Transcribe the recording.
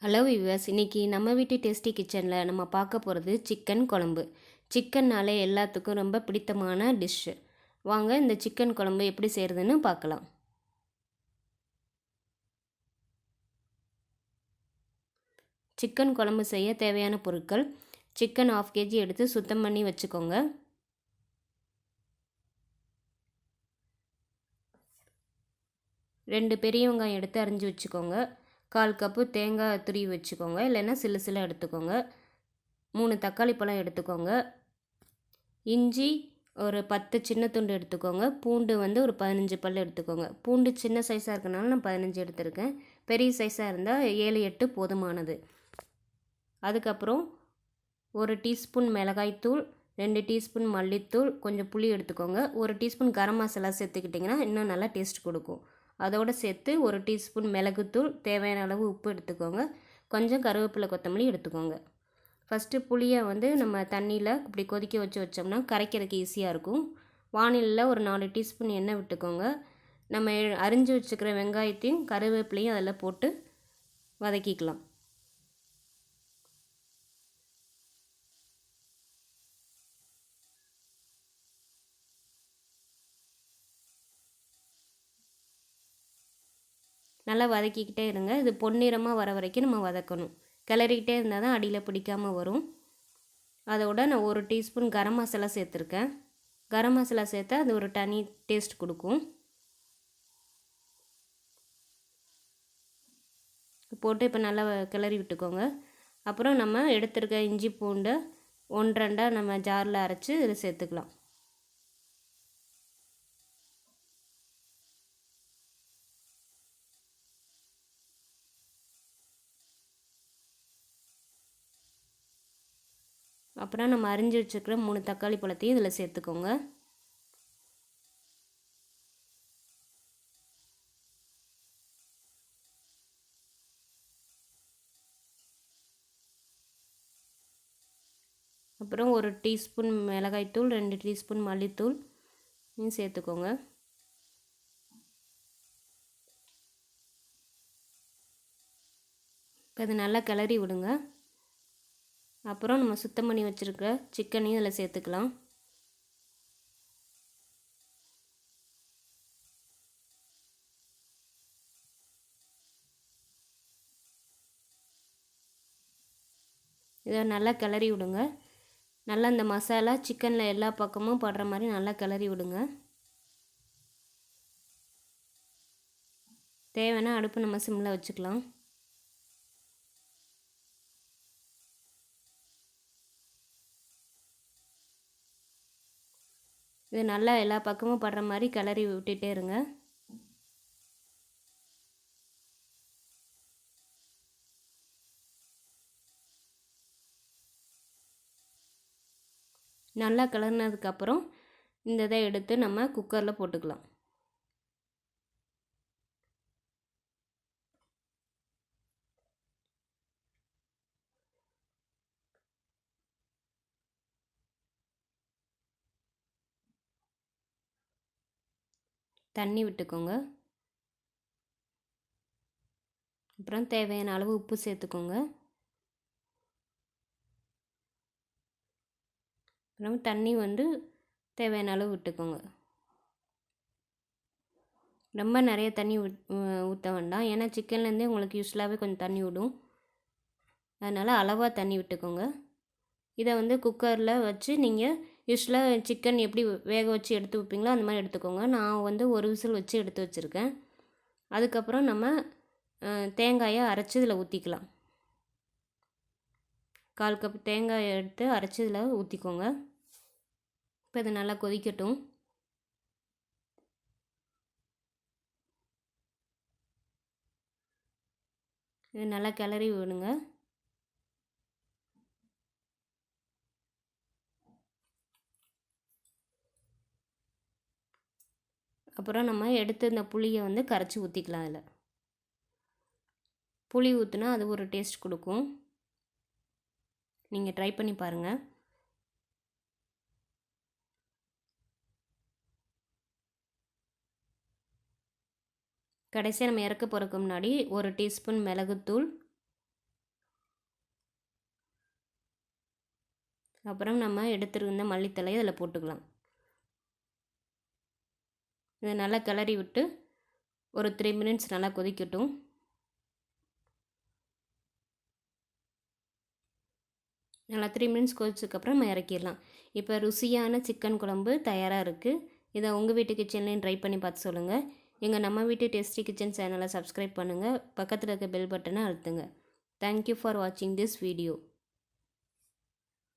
Hello viewers, இன்றைக்கி நம்ம வீட்டு டேஸ்டி கிச்சனில் நம்ம பார்க்க போகிறது சிக்கன் குழம்பு. சிக்கன்னாலே எல்லாத்துக்கும் ரொம்ப பிடித்தமான டிஷ்ஷு. வாங்க இந்த சிக்கன் குழம்பு எப்படி செய்கிறதுன்னு பார்க்கலாம். சிக்கன் குழம்பு செய்ய தேவையான பொருட்கள்: சிக்கன் 1/2 kg எடுத்து சுத்தம் பண்ணி வச்சுக்கோங்க. ரெண்டு பெரிய வெங்காயம் எடுத்து அரிஞ்சு வச்சுக்கோங்க. 1/4 கப்பு தேங்காய் துருவி வச்சுக்கோங்க, இல்லைன்னா சில்லு சில்லாக எடுத்துக்கோங்க. 3 தக்காளி பழம் எடுத்துக்கோங்க. இஞ்சி ஒரு 10 சின்ன துண்டு எடுத்துக்கோங்க. பூண்டு ஒரு 15 பல் எடுத்துக்கோங்க. பூண்டு சின்ன சைஸாக இருக்கனால நான் 15 எடுத்திருக்கேன். பெரிய சைஸாக இருந்தால் 7 8 போதுமானது. அதுக்கப்புறம் 1 டீஸ்பூன் மிளகாய்த்தூள், 2 டீஸ்பூன் மல்லித்தூள், கொஞ்சம் புளி எடுத்துக்கோங்க. 1 டீஸ்பூன் கரம் மசாலா சேர்த்துக்கிட்டிங்கன்னா இன்னும் நல்லா டேஸ்ட் கொடுக்கும். அதோடு சேர்த்து 1 டீஸ்பூன் மிளகுத்தூள், தேவையான அளவு உப்பு எடுத்துக்கோங்க. கொஞ்சம் கருவேப்பிலை கொத்தமல்லி எடுத்துக்கோங்க. ஃபஸ்ட்டு புளியை நம்ம தண்ணியில் இப்படி கொதிக்க வச்சோம்னா கரைக்கிறதுக்கு ஈஸியாக இருக்கும். வானிலையில் ஒரு 4 டீஸ்பூன் எண்ணெய் விட்டுக்கோங்க. நம்ம அரிஞ்சு வச்சுக்கிற வெங்காயத்தையும் கருவேப்பிலையும் அதில் போட்டு வதக்கிக்கலாம். நல்லா வதக்கிக்கிட்டே இருங்க. இது பொன்னிறமாக வர வரைக்கும் நம்ம வதக்கணும். கிளறிக்கிட்டே இருந்தால் தான் அடியில் பிடிக்காமல் வரும். அதோட நான் 1 டீஸ்பூன் கரம் மசாலா சேர்த்துருக்கேன். கரம் மசாலா சேர்த்தா அது ஒரு தனி டேஸ்ட் கொடுக்கும். போட்டு இப்போ நல்லா கிளறி விட்டுக்கோங்க. அப்புறம் நம்ம எடுத்துருக்க இஞ்சி பூண்டை 1 2 நம்ம ஜாரில் அரைச்சி இதில் சேர்த்துக்கலாம். அப்புறம் நம்ம அரிஞ்சு வச்சுருக்கிற 3 தக்காளி பழத்தையும் இதில் சேர்த்துக்கோங்க. அப்புறம் 1 டீஸ்பூன் மிளகாய்த்தூள், 2 டீஸ்பூன் மல்லித்தூள் சேர்த்துக்கோங்க. இப்போ அது நல்லா கிளறி விடுங்க. அப்புறம் நம்ம சுத்தம் பண்ணி வச்சுருக்க சிக்கனையும் இதில் சேர்த்துக்கலாம். இதை நல்லா கிளறி விடுங்க. நல்லா இந்த மசாலா சிக்கனில் எல்லா பக்கமும் படுற மாதிரி நல்லா கிளறி விடுங்க. தேவைன்னா அடுப்பு நம்ம சிம்மில் வச்சுக்கலாம். இது நல்லா எல்லா பக்கமும் படுற மாதிரி கிளறி விட்டுட்டே இருங்க. நல்லா கிளறினதுக்கப்புறம் இந்த இதை எடுத்து நம்ம குக்கரில் போட்டுக்கலாம். தண்ணி விட்டுக்கோங்க. அப்புறம் தேவையான அளவு உப்பு சேர்த்துக்கோங்க. அப்புறம் தண்ணி தேவையான அளவு விட்டுக்கோங்க. ரொம்ப நிறைய தண்ணி ஊற்ற வேண்டாம், ஏன்னா சிக்கன்லேருந்தே உங்களுக்கு யூஸ்வலாகவே கொஞ்சம் தண்ணி விடும். அதனால் அளவாக தண்ணி விட்டுக்கோங்க. இதை குக்கரில் வச்சு நீங்கள் யூஸ்வலாக சிக்கன் எப்படி வேக வச்சு எடுத்து வைப்பீங்களோ அந்த மாதிரி எடுத்துக்கோங்க. நான் ஒரு விசில் வச்சு எடுத்து வச்சுருக்கேன். அதுக்கப்புறம் நம்ம தேங்காயை அரைச்சி இதில் ஊற்றிக்கலாம். 1/4 கப் தேங்காயை எடுத்து அரைச்சி இதில் ஊற்றிக்கோங்க. இப்போ இது நல்லா கொதிக்கட்டும். இது நல்லா கிளறி விடுங்க. அப்புறம் நம்ம எடுத்து இந்த புளியை கரைச்சி ஊற்றிக்கலாம். அதில் புளி ஊற்றினா அது ஒரு டேஸ்ட் கொடுக்கும். நீங்கள் ட்ரை பண்ணி பாருங்கள். கடைசியாக நம்ம இறக்க போகிறதுக்கு முன்னாடி 1 டீஸ்பூன் மிளகுத்தூள், அப்புறம் நம்ம எடுத்துருந்த மல்லித்தழையை அதில் போட்டுக்கலாம். இதை நல்லா கிளறி விட்டு ஒரு 3 மினிட்ஸ் நல்லா கொதிக்கட்டும். நல்லா 3 மினிட்ஸ் கொதிச்சதுக்கப்புறம் நம்ம இறக்கிடலாம். இப்போ ருசியான சிக்கன் குழம்பு தயாராக இருக்குது. இதை உங்கள் வீட்டு கிச்சன்லேயும் ட்ரை பண்ணி பார்த்து சொல்லுங்கள். எங்கள் நம்ம வீட்டு டேஸ்டி கிச்சன் சேனலை சப்ஸ்கிரைப் பண்ணுங்கள். பக்கத்தில் இருக்க பெல் பட்டனை அழுத்துங்க. தேங்க்யூ ஃபார் வாட்சிங் திஸ் வீடியோ.